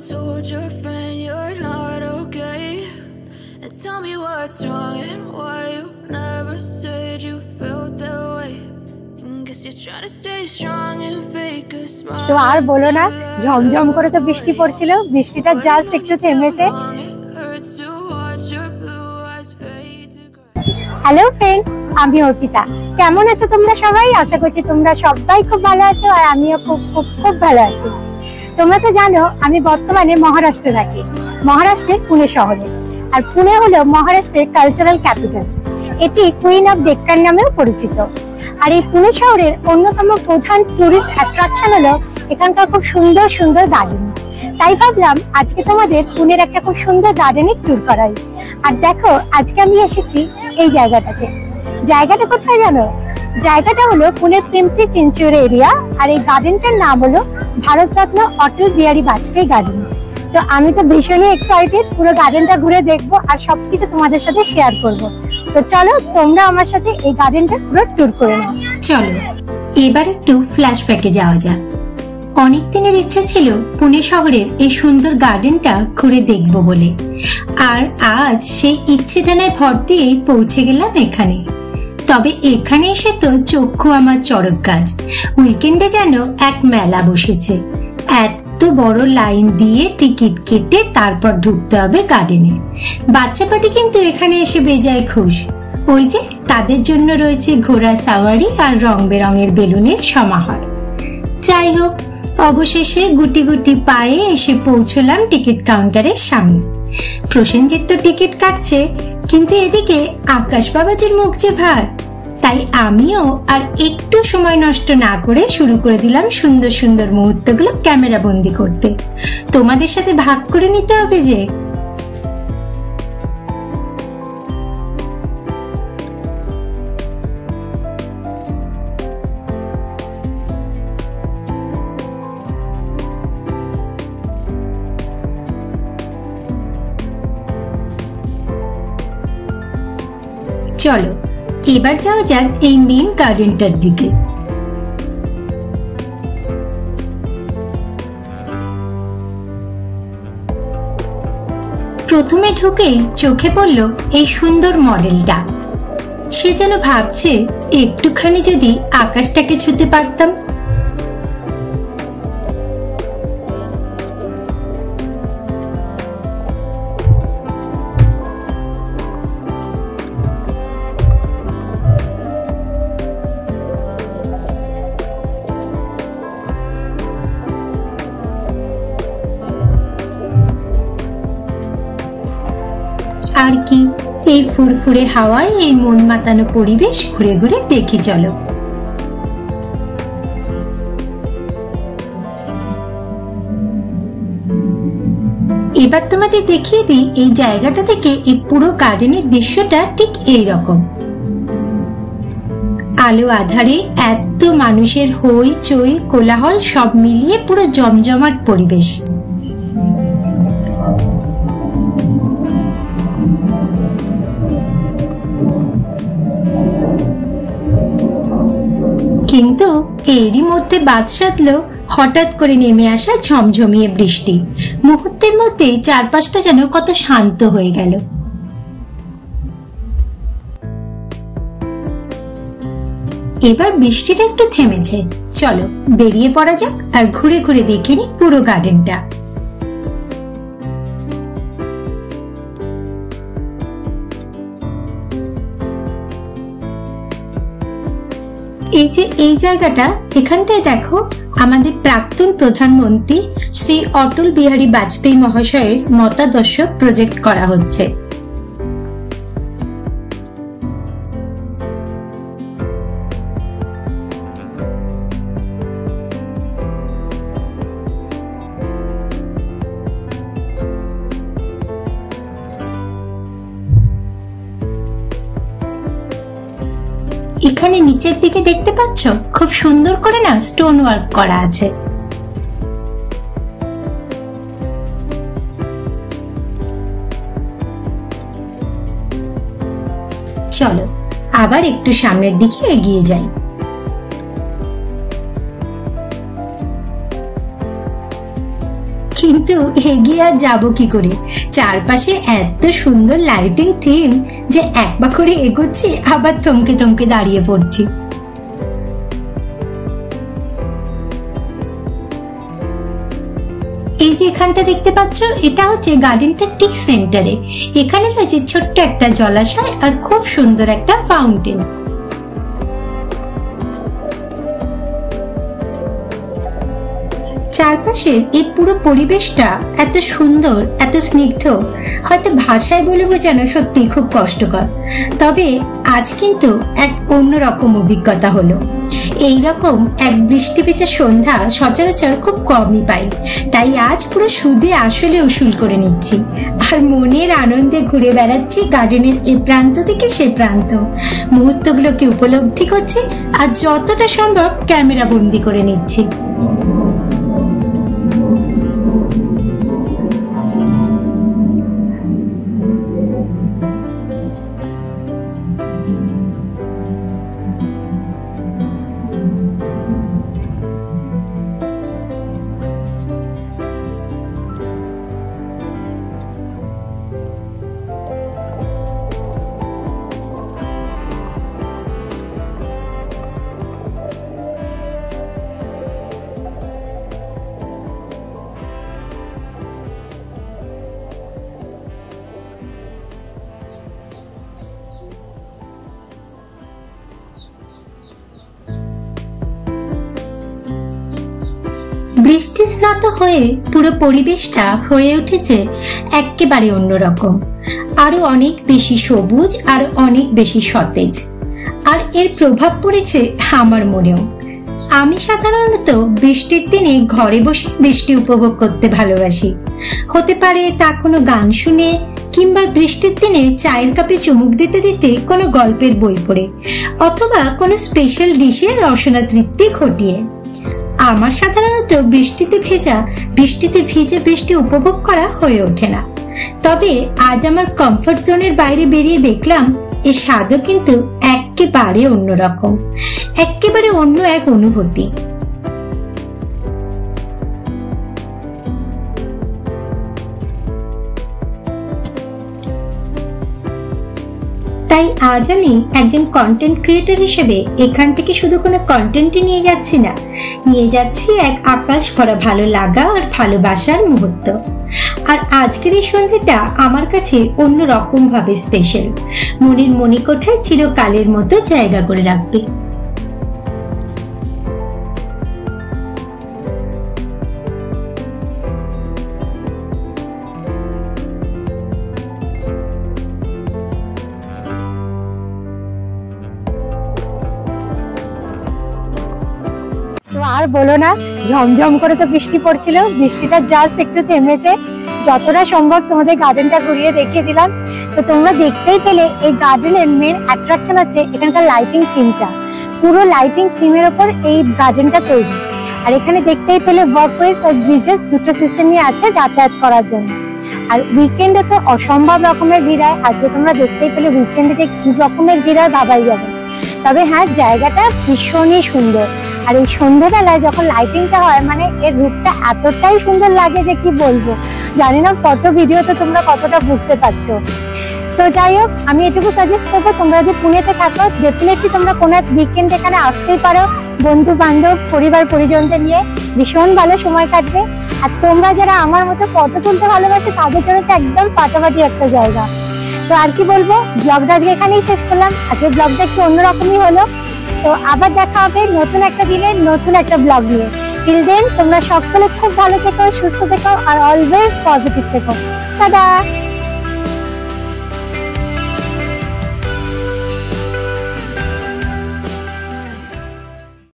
told your friend you're not okay, and tell me what's wrong and why you never said you felt that way. Guess you're trying to stay strong and fake a smile. তো আর বলো না, ঝমঝম করে তো বৃষ্টি পড়ছিল, বৃষ্টিটা just একটু থেমেছে। হ্যালো ফ্রেন্ডস, আমি অর্পিতা। কেমন আছো তোমরা সবাই? আশা করছি তোমরা সবাই খুব ভালো আছো, আর আমিও খুব খুব খুব ভালো আছি। তোমরা তো জানো আমি বর্তমানে মহারাষ্ট্রে থাকি, মহারাষ্ট্রের পুনে শহরে। আর পুনে হলো মহারাষ্ট্রের কালচারাল ক্যাপিটাল। এটি কুইন অফ ডেক্কান নামেও পরিচিত। আর এই পুনে শহরের অন্যতম প্রধান টুরিস্ট অ্যাট্রাকশন হলো এখানকার খুব সুন্দর সুন্দর গার্ডেন। তাই ভাবলাম আজকে তোমাদের পুনের একটা খুব সুন্দর গার্ডেনের ট্যুর করাই। আর দেখো আজকে আমি এসেছি এই জায়গাটাতে। জায়গাটা কোথায় জানো? জায়গাটা হলো পুনের পিম্পরি চিঞ্চুর এরিয়া। আর এই গার্ডেনটার নাম হলো ভারতরত্ন অটল বিহারী বাজপেয়ী গার্ডেন। তো আমি তো ভীষণই এক্সাইটেড, পুরো গার্ডেনটা ঘুরে দেখবো আর সবকিছু তোমাদের সাথে শেয়ার করব। তো চলো তোমরা আমার সাথে এই গার্ডেনটা পুরো ট্যুর করে নাও। চলো এবার একটু ফ্ল্যাশব্যাকে যাওয়া যাক। অনেক দিনের ইচ্ছা ছিল পুনে শহরের এই সুন্দর গার্ডেনটা ঘুরে দেখবো বলে, আর আজ সেই ইচ্ছে টানায় ভর দিয়ে পৌঁছে গেলাম এখানে। তবে এখানে এসে তো চক্ষু আমার চড়ক গাছ। উইকেন্ডে যেন এক মেলা বসেছে। এত বড় লাইন দিয়ে টিকিট কেটে তারপর ঢুকতে হবে গার্ডেনে। বাচ্চা পাটি কিন্তু এখানে এসে বেজায় খুশ। ওই যে তাদের জন্য রয়েছে ঘোড়া সাওয়ারি আর রং বেরঙের বেলুনের সমাহার। যাই হোক, অবশেষে গুটি গুটি পায়ে এসে পৌঁছলাম টিকিট কাউন্টারের সামনে। প্রসেনজিৎ তো টিকিট কাটছে, কিন্তু এদিকে আকাশ বাবাজির মুখ যে ভার। তাই আমিও আর একটু সময় নষ্ট না করে শুরু করে দিলাম সুন্দর সুন্দর মুহূর্তগুলো ক্যামেরা বন্দি করতে। তোমাদের সাথে ভাগ করে নিতে হবে যে। চলো এবার যাওয়া যাক এই মেন গার্ডেনটার দিকে। প্রথমে ঢুকেই চোখে পড়ল এই সুন্দর মডেলটা। সে যেন ভাবছে একটুখানি যদি আকাশটাকে ছুঁতে পারতাম। আর কি, এই ফুরফুরে হাওয়ায় এই মন মাতানো পরিবেশ ঘুরে ঘুরে দেখি চলো। এবার তোমাদের দেখিয়ে দিই এই জায়গাটা থেকে এই পুরো গার্ডেনের দৃশ্যটা ঠিক এইরকম। আলো আধারে এত মানুষের হই চই কোলাহল সব মিলিয়ে পুরো জমজমাট পরিবেশ। কিন্তু এরই মধ্যে বাদ সাধলো হঠাৎ করে নেমে আসা ঝমঝমিয়ে বৃষ্টি। মুহূর্তের মধ্যে চারপাশটা যেন কত শান্ত হয়ে গেল। এবার বৃষ্টিটা একটু থেমেছে। চলো বেরিয়ে পড়া যাক আর ঘুরে ঘুরে দেখে নি পুরো গার্ডেনটা। এই যে এই জায়গাটা, এখানটায় দেখো আমাদের প্রাক্তন প্রধানমন্ত্রী শ্রী অটল বিহারী বাজপেয়ী মহাশয়ের মতাদর্শ প্রজেক্ট করা হচ্ছে। এখানে নিচের দিকে দেখতে পাচ্ছ খুব সুন্দর করে না স্টোন ওয়ার্ক করা আছে। চলো আবার একটু সামনের দিকে এগিয়ে যাই। কিন্তু এগিয়ে আর যাবো কি করে, চারপাশে এত সুন্দর লাইটিং থিম যে এক পা করে এগোচ্ছি আবার থমকে থমকে দাঁড়িয়ে পড়ছি। এই যে এখানটা দেখতে পাচ্ছ, এটা হচ্ছে গার্ডেনটার ঠিক সেন্টারে। এখানে রয়েছে ছোট্ট একটা জলাশয় আর খুব সুন্দর একটা ফাউন্টেন। চারপাশের এই পুরো পরিবেশটা এত সুন্দর, এত স্নিগ্ধ, হয়তো ভাষায় বলে বোঝানো সত্যি খুব কষ্টকর। তবে আজ কিন্তু এক অন্যরকম অভিজ্ঞতা হলো। এইরকম এক বৃষ্টি ভেজা সন্ধ্যা সচরাচর খুব কমই পাই, তাই আজ পুরো সুদে আসলে উসুল করে নিচ্ছি আর মনের আনন্দে ঘুরে বেড়াচ্ছি গার্ডেনের এ প্রান্ত থেকে সে প্রান্ত, মুহূর্তগুলোকে উপলব্ধি করছি আর যতটা সম্ভব ক্যামেরা বন্দি করে নিচ্ছি। বৃষ্টি স্নাত হয়ে পুরো পরিবেশটা হয়ে উঠেছে একেবারে অন্যরকম, আরো অনেক বেশি সবুজ, আরো অনেক বেশি সতেজ। আর এর প্রভাব পড়েছে আমার মনেও। আমি সাধারণত বৃষ্টির দিনে ঘরে বসে বৃষ্টি উপভোগ করতে ভালোবাসি। হতে পারে তা কোনো গান শুনে, কিংবা বৃষ্টির দিনে চায়ের কাপে চুমুক দিতে দিতে কোনো গল্পের বই পড়ে, অথবা কোনো স্পেশাল ডিশে রসনা তৃপ্তি ঘটিয়ে। আমার সাধারণত বৃষ্টিতে ভিজে বৃষ্টি উপভোগ করা হয়ে ওঠে না। তবে আজ আমার কমফোর্ট জোনের বাইরে বেরিয়ে দেখলাম এর স্বাদও কিন্তু একেবারে অন্যরকম, একেবারে অন্য এক অনুভূতি। তাই আজ আমি একজন কন্টেন্ট ক্রিয়েটর হিসেবে এখান থেকে শুধু কোনো কন্টেন্টই নিয়ে যাচ্ছি না, নিয়ে যাচ্ছি এক আকাশ ভরা ভালো লাগা আর ভালোবাসার মুহূর্ত। আর আজকের এই সন্ধ্যাটা আমার কাছে অন্যরকম ভাবে স্পেশাল, মনের মণিকোঠায় চিরকালের মতো জায়গা করে রাখবে। আর বলো না, ঝমঝম করে তো বৃষ্টি পড়ছিল, বৃষ্টিটা জাস্ট একটু থেমেছে। যতটা সম্ভব তোমাদের গার্ডেনটা ঘুরিয়ে দেখিয়ে দিলাম। তো তোমরা দেখতেই পেলে এই গার্ডেনের মেন অ্যাট্রাকশন আছে এখানকার লাইটিং থিমটা। পুরো লাইটিং থিমের ওপর এই গার্ডেনটা তৈরি। আর এখানে দেখতেই পেলে ওয়াকওয়েজ আর ব্রিজেস দুটো সিস্টেমই আছে যাতায়াত করার জন্য। আর উইকেন্ডে তো অসম্ভব রকমের ভিড় হয়। আজকে তোমরা দেখতেই পেলে উইকেন্ডে যে কি রকমের ভিড় হয় ভাবাই যাবে। তবে হ্যাঁ, জায়গাটা ভীষণই সুন্দর। আর এই সন্ধ্যাবেলায় যখন লাইটিংটা হয়, মানে এর রূপটা এতটাই সুন্দর লাগে যে কি বলবো। জানি না ফটো ভিডিওতে তোমরা কতটা বুঝতে পারছো। তো যাই হোক, আমি এটুকু সাজেস্ট করবো, তোমরা যদি পুনেতে থাকো ডেফিনেটলি তোমরা কোনো এক উইকেন্ড এখানে আসতেই পারো, বন্ধু বান্ধব পরিবার পরিজনদের নিয়ে ভীষণ ভালো সময় কাটবে। আর তোমরা যারা আমার মতো ফটো তুলতে ভালোবাসে তাদের জন্য তো একদম ফাটাফাটি একটা জায়গা। তো আর কি বলবো, ব্লগটা আজকে এখানেই শেষ করলাম। আজকে ব্লগটা একটু অন্যরকমই হলো। তো আবার দেখা হবে নতুন একটা দিনে নতুন একটা ব্লগ নিয়ে। টিল দেন তোমরা সকলে খুব ভালো থেকো, সুস্থ থেকো আর অলওয়েজ পজিটিভ থেকো। টাটা।